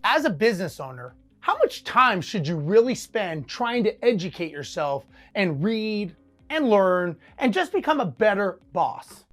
As a business owner, how much time should you really spend trying to educate yourself and read and learn and just become a better boss?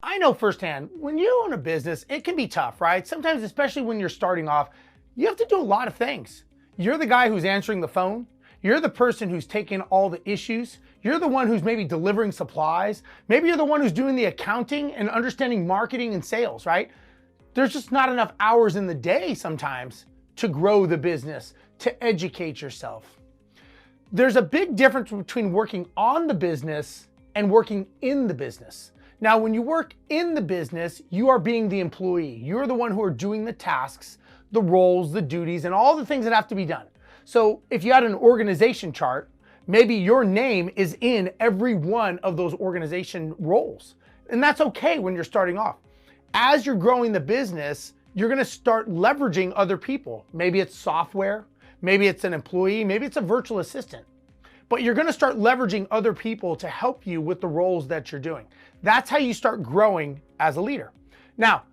I know firsthand, when you own a business, it can be tough, right? Sometimes, especially when you're starting off, you have to do a lot of things. You're the guy who's answering the phone. You're the person who's taking all the issues. You're the one who's maybe delivering supplies. Maybe you're the one who's doing the accounting and understanding marketing and sales, right? There's just not enough hours in the day sometimes to grow the business, to educate yourself. There's a big difference between working on the business and working in the business. Now, when you work in the business, you are being the employee. You're the one who are doing the tasks, the roles, the duties, and all the things that have to be done. So if you had an organization chart, maybe your name is in every one of those organization roles. And that's okay when you're starting off. As you're growing the business, you're gonna start leveraging other people. Maybe it's software, maybe it's an employee, maybe it's a virtual assistant. But you're gonna start leveraging other people to help you with the roles that you're doing. That's how you start growing as a leader. Now,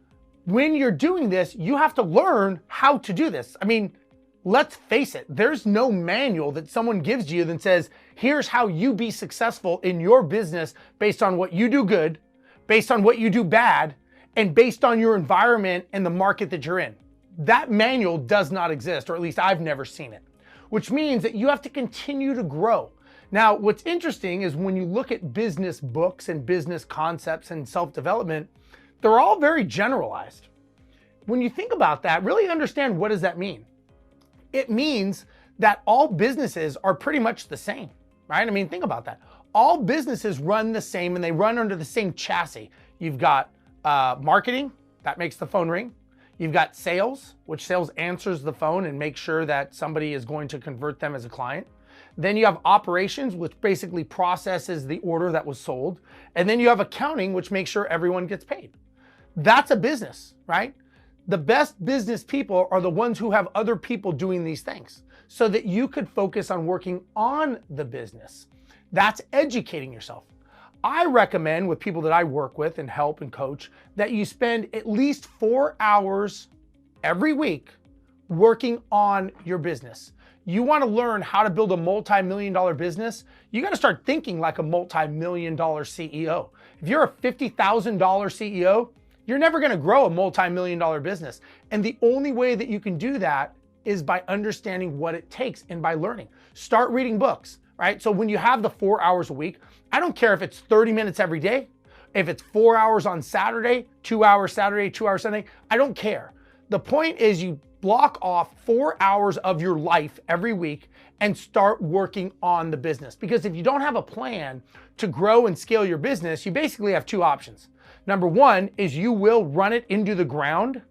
when you're doing this, you have to learn how to do this. I mean, let's face it, there's no manual that someone gives you that says, here's how you be successful in your business based on what you do good, based on what you do bad, and based on your environment and the market that you're in. That manual does not exist, or at least I've never seen it, which means that you have to continue to grow. Now, what's interesting is when you look at business books and business concepts and self-development, they're all very generalized. When you think about that, really understand, what does that mean? It means that all businesses are pretty much the same, right? I mean, think about that. All businesses run the same and they run under the same chassis. You've got marketing, that makes the phone ring. You've got sales, which sales answers the phone and makes sure that somebody is going to convert them as a client. Then you have operations, which basically processes the order that was sold. And then you have accounting, which makes sure everyone gets paid. That's a business, right? The best business people are the ones who have other people doing these things so that you could focus on working on the business. That's educating yourself. I recommend, with people that I work with and help and coach, that you spend at least 4 hours every week working on your business. You want to learn how to build a multi-million-dollar business, you got to start thinking like a multi-million-dollar CEO. If you're a $50,000 CEO, you're never going to grow a multi-million-dollar business. And the only way that you can do that is by understanding what it takes and by learning. Start reading books, right? So when you have the 4 hours a week, I don't care if it's 30 minutes every day, if it's 4 hours on Saturday, 2 hours Saturday, 2 hours Sunday, I don't care. The point is you block off 4 hours of your life every week and start working on the business. Because if you don't have a plan to grow and scale your business, you basically have two options. Number one is you will run it into the ground.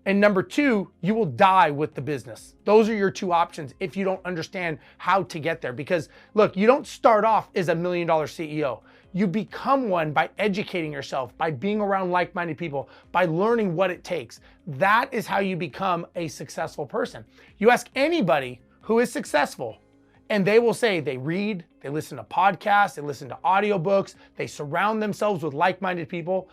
And number two, you will die with the business. Those are your two options if you don't understand how to get there. Because look, you don't start off as $1 million CEO. You become one by educating yourself, by being around like-minded people, by learning what it takes. That is how you become a successful person. You ask anybody who is successful, and they will say they read, they listen to podcasts, they listen to audiobooks, they surround themselves with like-minded people.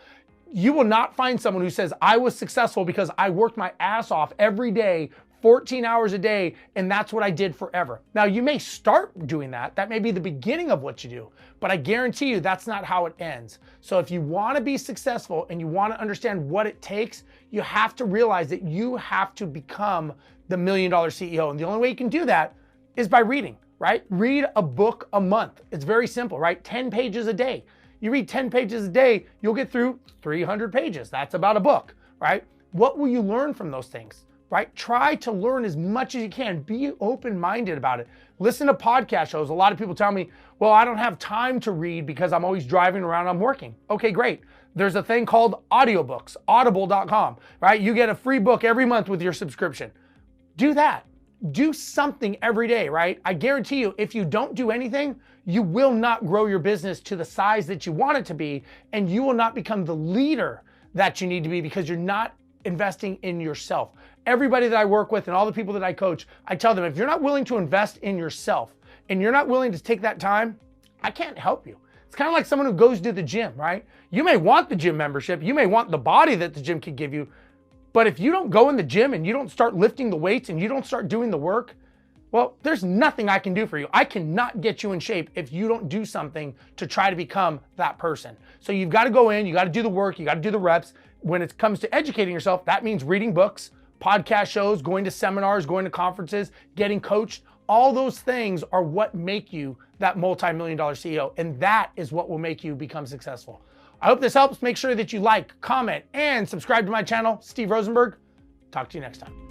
You will not find someone who says, I was successful because I worked my ass off every day, 14 hours a day, and that's what I did forever. Now, you may start doing that. That may be the beginning of what you do, but I guarantee you that's not how it ends. So if you want to be successful and you want to understand what it takes, you have to realize that you have to become the $1 million CEO. And the only way you can do that is by reading, right? Read a book a month. It's very simple, right? 10 pages a day. You read 10 pages a day, you'll get through 300 pages. That's about a book, right? What will you learn from those things, right? Try to learn as much as you can. Be open-minded about it. Listen to podcast shows. A lot of people tell me, well, I don't have time to read because I'm always driving around, I'm working. Okay, great. There's a thing called audiobooks, audible.com, right? You get a free book every month with your subscription. Do that. Do something every day, right? I guarantee you, if you don't do anything, you will not grow your business to the size that you want it to be, and you will not become the leader that you need to be because you're not investing in yourself. Everybody that I work with and all the people that I coach, I tell them, if you're not willing to invest in yourself, and you're not willing to take that time, I can't help you. It's kind of like someone who goes to the gym, right? You may want the gym membership, you may want the body that the gym can give you, but if you don't go in the gym and you don't start lifting the weights and you don't start doing the work, well, there's nothing I can do for you. I cannot get you in shape if you don't do something to try to become that person. So you've got to go in, you got to do the work, you got to do the reps. When it comes to educating yourself, that means reading books, podcast shows, going to seminars, going to conferences, getting coached. All those things are what make you that multi-million-dollar CEO, and that is what will make you become successful. I hope this helps. Make sure that you like, comment, and subscribe to my channel, Steve Rozenberg. Talk to you next time.